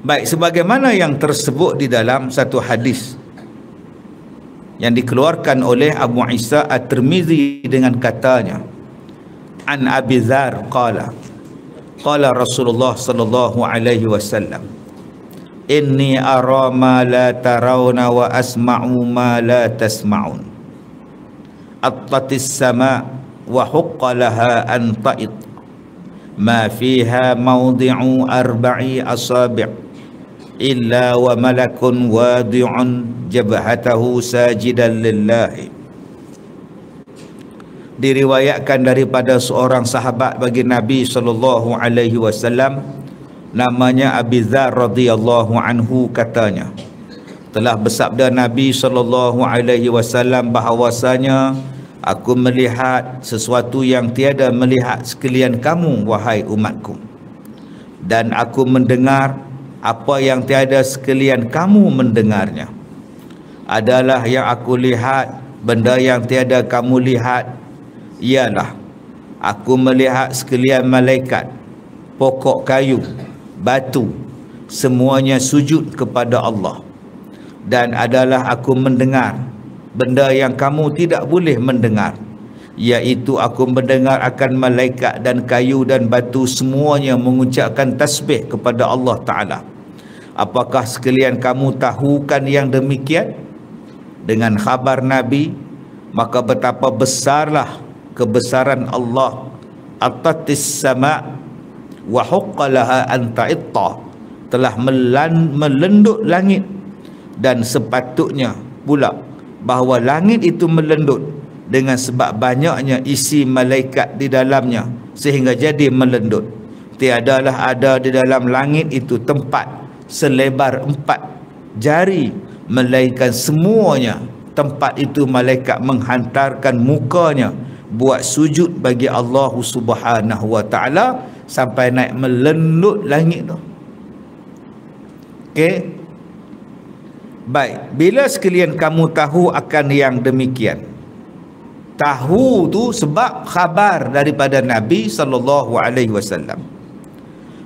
Baik, sebagaimana yang tersebut di dalam satu hadis yang dikeluarkan oleh Abu Isa At-Tirmizi dengan katanya, an Abi Dzar qala Rasulullah sallallahu alaihi wasallam, inni ara ma la tarawna wa asma'u ma la tasma'un, attatis sama wa huqqa laha an ta'id ma fiha mawdi'u arba'i asabi' illa wa malakun wadi'un jabhatahu sajidan lillahi. Diriwayatkan daripada seorang sahabat bagi Nabi sallallahu alaihi wasallam, namanya Abi Dzar radhiyallahu anhu, katanya telah bersabda Nabi sallallahu alaihi wasallam bahawasanya, aku melihat sesuatu yang tiada melihat sekalian kamu wahai umatku, dan aku mendengar apa yang tiada sekalian kamu mendengarnya. Adalah yang aku lihat, benda yang tiada kamu lihat, ialah aku melihat sekalian malaikat, pokok kayu, batu, semuanya sujud kepada Allah. Dan adalah aku mendengar benda yang kamu tidak boleh mendengar, iaitu aku mendengar akan malaikat dan kayu dan batu semuanya mengucapkan tasbih kepada Allah Ta'ala. Apakah sekalian kamu tahukan yang demikian? Dengan khabar Nabi, maka betapa besarlah kebesaran Allah atatis sama wa huqqalaha an ta'itta, telah melendut langit, dan sepatutnya pula bahawa langit itu melendut dengan sebab banyaknya isi malaikat di dalamnya sehingga jadi melendut. Tiadalah ada di dalam langit itu tempat selebar 4 jari, melainkan semuanya tempat itu malaikat menghantarkan mukanya buat sujud bagi Allah Subhanahu wa Ta'ala sampai naik melendut langit tu. Okey. Baik, bila sekalian kamu tahu akan yang demikian, tahu tu sebab khabar daripada Nabi sallallahu alaihi wasallam,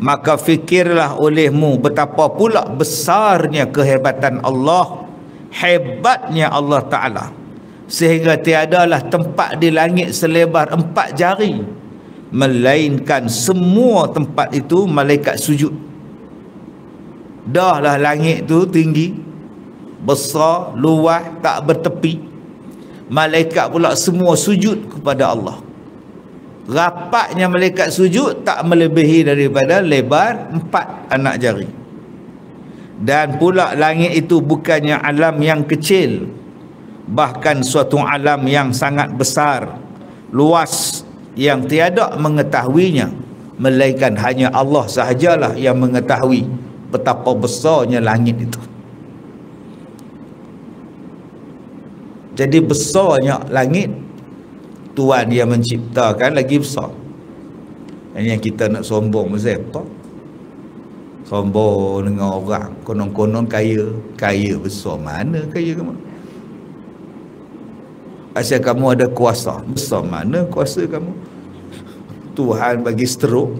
maka fikirlah olehmu betapa pula besarnya kehebatan Allah, hebatnya Allah Ta'ala, sehingga tiadalah tempat di langit selebar 4 jari, melainkan semua tempat itu malaikat sujud. Dahlah langit tu tinggi, besar, luas, tak bertepi, malaikat pula semua sujud kepada Allah. Rapatnya malaikat sujud tak melebihi daripada lebar 4 anak jari. Dan pula langit itu bukannya alam yang kecil, bahkan suatu alam yang sangat besar, luas, yang tiada mengetahuinya, melainkan hanya Allah sahajalah yang mengetahui betapa besarnya langit itu. Jadi besarnya langit, Tuhan yang menciptakan lagi besar. Yang kita nak sombong pasal apa? Sombong dengan orang, konon-konon kaya. Kaya besar mana kaya kamu? Asal kamu ada kuasa, besar mana kuasa kamu? Tuhan bagi stroke,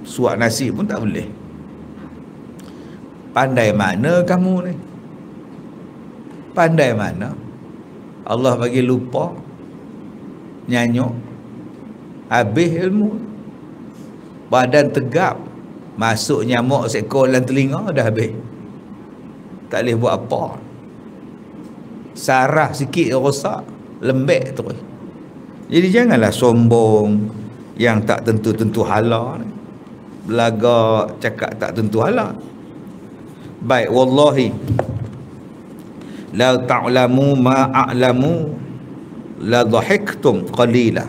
suap nasi pun tak boleh. Pandai mana kamu ni? Pandai mana? Allah bagi lupa, nyanyuk, habis ilmu, badan tegap, masuk nyamuk seekor dalam telinga dah habis, tak boleh buat apa. Sarah sikit rosak, lembek terus. Jadi janganlah sombong yang tak tentu-tentu hala ni, belagak cakap tak tentu hala. Baik, wallahi la ta'lamu ma a'lamu la dhahiktum qalila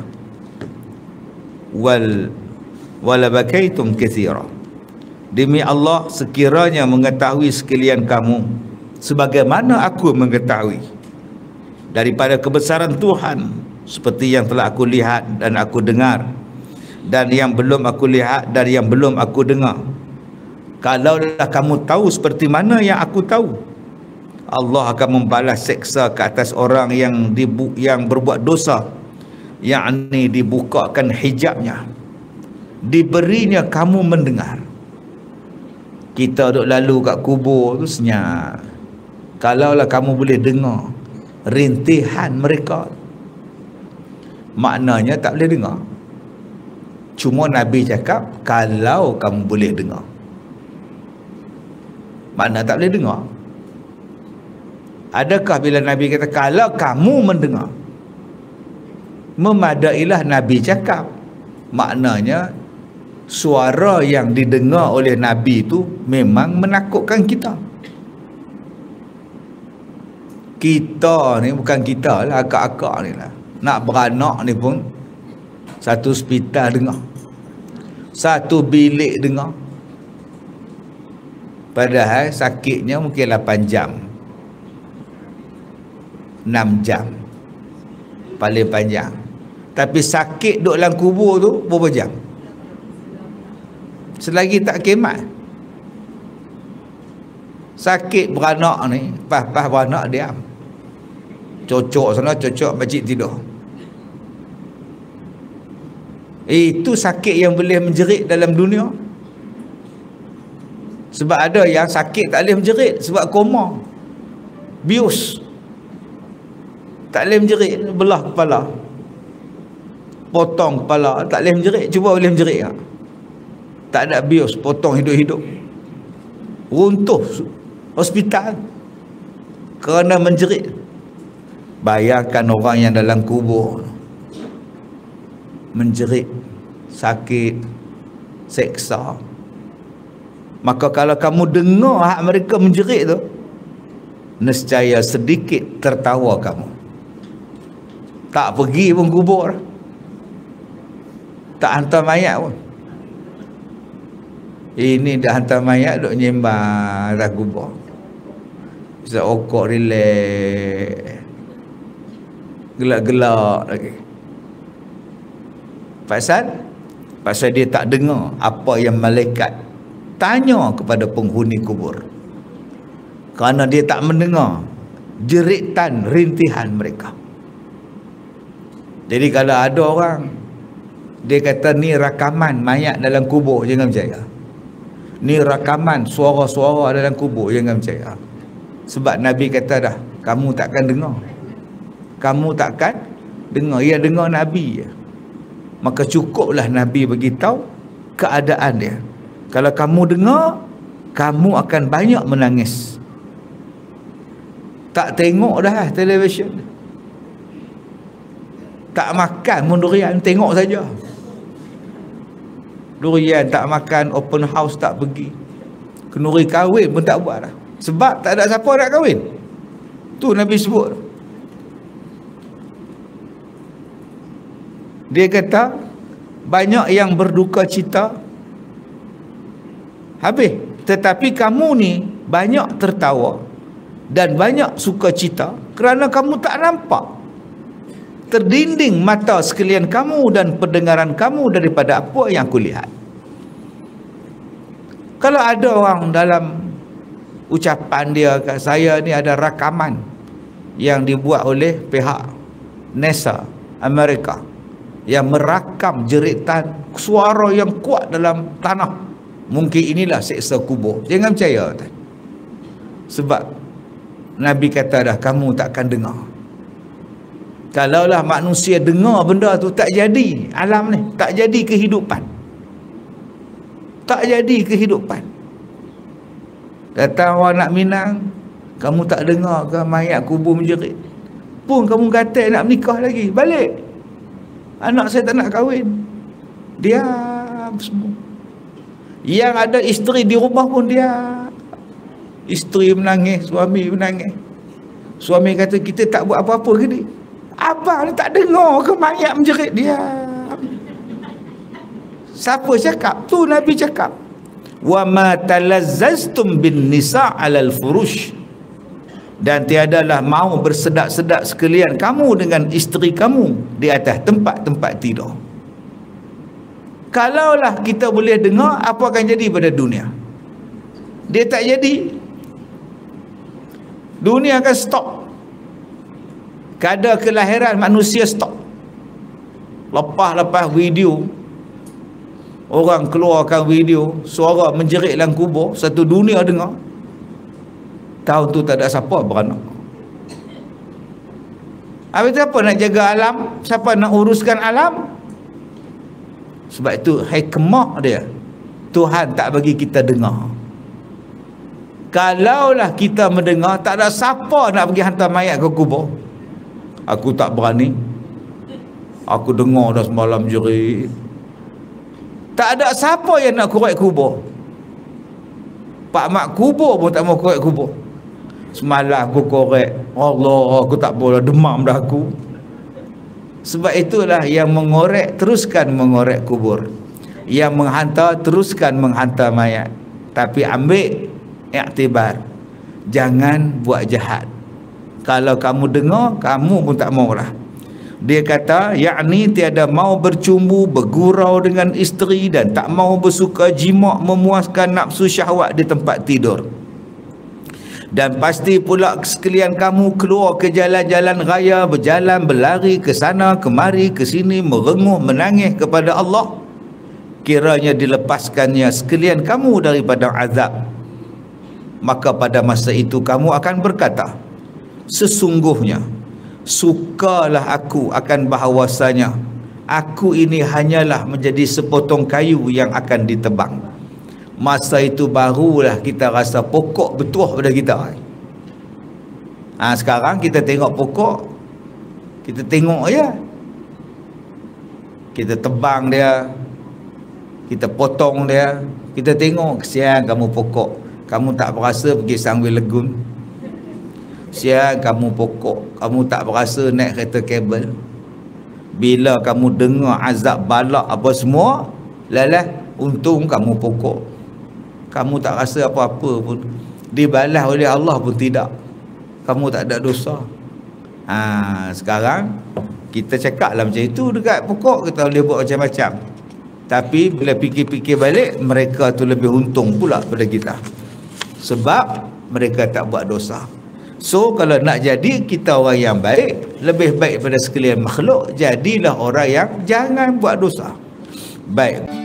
wala bakaitum katsira. Demi Allah, sekiranya mengetahui sekalian kamu sebagaimana aku mengetahui daripada kebesaran Tuhan, seperti yang telah aku lihat dan aku dengar, dan yang belum aku lihat dan yang belum aku dengar, kalaulah kamu tahu seperti mana yang aku tahu, Allah akan membalas seksa ke atas orang yang berbuat dosa, yakni dibukakan hijabnya, diberinya kamu mendengar. Kita duk lalu kat kubur tu senyap. Kalaulah kamu boleh dengar rintihan mereka, maknanya tak boleh dengar. Cuma Nabi cakap kalau kamu boleh dengar, makna tak boleh dengar. Adakah bila Nabi kata kalau kamu mendengar, memadailah Nabi cakap, maknanya suara yang didengar oleh Nabi itu memang menakutkan kita. Kita ni bukan kita lah, akak-akak ni lah, nak beranak ni pun satu hospital dengar, satu bilik dengar. Padahal sakitnya mungkin 8 jam, 6 jam paling panjang. Tapi sakit duduk dalam kubur tu berapa jam? Selagi tak kemat. Sakit beranak ni, pas beranak diam, cocok sana, cocok makcik tidur. Itu sakit yang boleh menjerit dalam dunia. Sebab ada yang sakit tak boleh menjerit sebab koma, bius, tak boleh menjerit, belah kepala, potong kepala, tak boleh menjerit. Cuba boleh menjerit tak? Tak ada bius, potong hidup-hidup, runtuh hospital kerana menjerit. Bayangkan orang yang dalam kubur menjerit, sakit, seksa. Maka kalau kamu dengar hak mereka menjerit tu, nescaya sedikit tertawa kamu. Tak pergi pun kubur, tak hantar mayat pun. Ini dah hantar mayat duk nyembah atas kubur, bisa okok relax, gelak-gelak lagi. Pasal dia tak dengar apa yang malaikat tanya kepada penghuni kubur, kerana dia tak mendengar jeritan rintihan mereka. Jadi kalau ada orang dia kata ni rakaman mayat dalam kubur, jangan percaya. Ni rakaman suara-suara dalam kubur, jangan percaya. Sebab Nabi kata dah, kamu takkan dengar, kamu takkan dengar. Ya, dengar Nabi je. Maka cukuplah Nabi beritahu keadaan dia. Kalau kamu dengar, kamu akan banyak menangis. Tak tengok dah televisyen, tak makan pun durian, tengok saja. Durian tak makan, open house tak pergi, kenduri kahwin pun tak buat dah. Sebab tak ada siapa nak kahwin. Tu Nabi sebut. Dia kata banyak yang berduka cita habis, tetapi kamu ni banyak tertawa dan banyak suka cita kerana kamu tak nampak. Terdinding mata sekalian kamu dan pendengaran kamu daripada apa yang kulihat. Kalau ada orang dalam ucapan dia kat saya ni ada rakaman yang dibuat oleh pihak NASA Amerika yang merakam jeritan suara yang kuat dalam tanah, mungkin inilah seksa kubur, jangan percaya. Sebab Nabi kata dah, kamu takkan dengar. Kalaulah manusia dengar benda tu, tak jadi alam ni, tak jadi kehidupan, tak jadi kehidupan. Datang orang nak Minang, kamu tak dengar ke mayat kubur menjerit? Pun kamu kata nak menikah lagi, balik, anak saya tak nak kahwin, diam semua. Yang ada isteri di rumah pun dia, isteri menangis, suami menangis. Suami kata kita tak buat apa-apa ke ni? Abang ni tak dengar ke mayat menjerit? Dia siapa cakap? Tu Nabi cakap, wa ma talazzaztum bin nisa' 'alal furush, dan tiadalah mau bersedak-sedak sekalian kamu dengan isteri kamu di atas tempat-tempat tidur. Kalaulah kita boleh dengar, apa akan jadi pada dunia? Dia tak jadi. Dunia akan stop. Kadar kelahiran manusia stop. Lepas-lepas video orang keluarkan video suara menjerit dalam kubur, satu dunia dengar. Tahun tu tak ada siapa beranak. Habis tu apa nak jaga alam? Siapa nak uruskan alam? Sebab itu hikmah dia, Tuhan tak bagi kita dengar. Kalaulah kita mendengar, tak ada siapa nak pergi hantar mayat ke kubur. Aku tak berani. Aku dengar dah semalam jerit. Tak ada siapa yang nak korek kubur. Pak mak kubur pun tak mau korek kubur. Semalam aku korek, Allah, aku tak boleh, demam dah aku. Sebab itulah yang mengorek, teruskan mengorek kubur. Yang menghantar, teruskan menghantar mayat. Tapi ambil iktibar, jangan buat jahat. Kalau kamu dengar, kamu pun tak maulah. Dia kata, yakni tiada mau bercumbu, bergurau dengan isteri dan tak mau bersuka jima, memuaskan nafsu syahwat di tempat tidur. Dan pasti pula sekalian kamu keluar ke jalan-jalan raya, berjalan, berlari ke sana, kemari, ke sini, merenguh, menangis kepada Allah. Kiranya dilepaskannya sekalian kamu daripada azab. Maka pada masa itu kamu akan berkata, sesungguhnya sukalah aku akan bahawasanya aku ini hanyalah menjadi sepotong kayu yang akan ditebang. Masa itu barulah kita rasa pokok betuah pada kita. Sekarang kita tengok pokok, kita tengok je, kita tebang dia, kita potong dia, kita tengok. Kesian kamu pokok, kamu tak berasa pergi Sangway Legun. Sial kamu pokok, kamu tak berasa naik kereta kabel. Bila kamu dengar azab balak apa semua, lalah, untung kamu pokok. Kamu tak rasa apa-apa pun. Dibalas oleh Allah pun tidak. Kamu tak ada dosa. Sekarang kita cakap lah macam itu dekat pokok, kita boleh buat macam-macam. Tapi bila fikir-fikir balik, mereka tu lebih untung pula pada kita. Sebab mereka tak buat dosa. So kalau nak jadi kita orang yang baik, lebih baik pada sekalian makhluk, jadilah orang yang jangan buat dosa. Baik.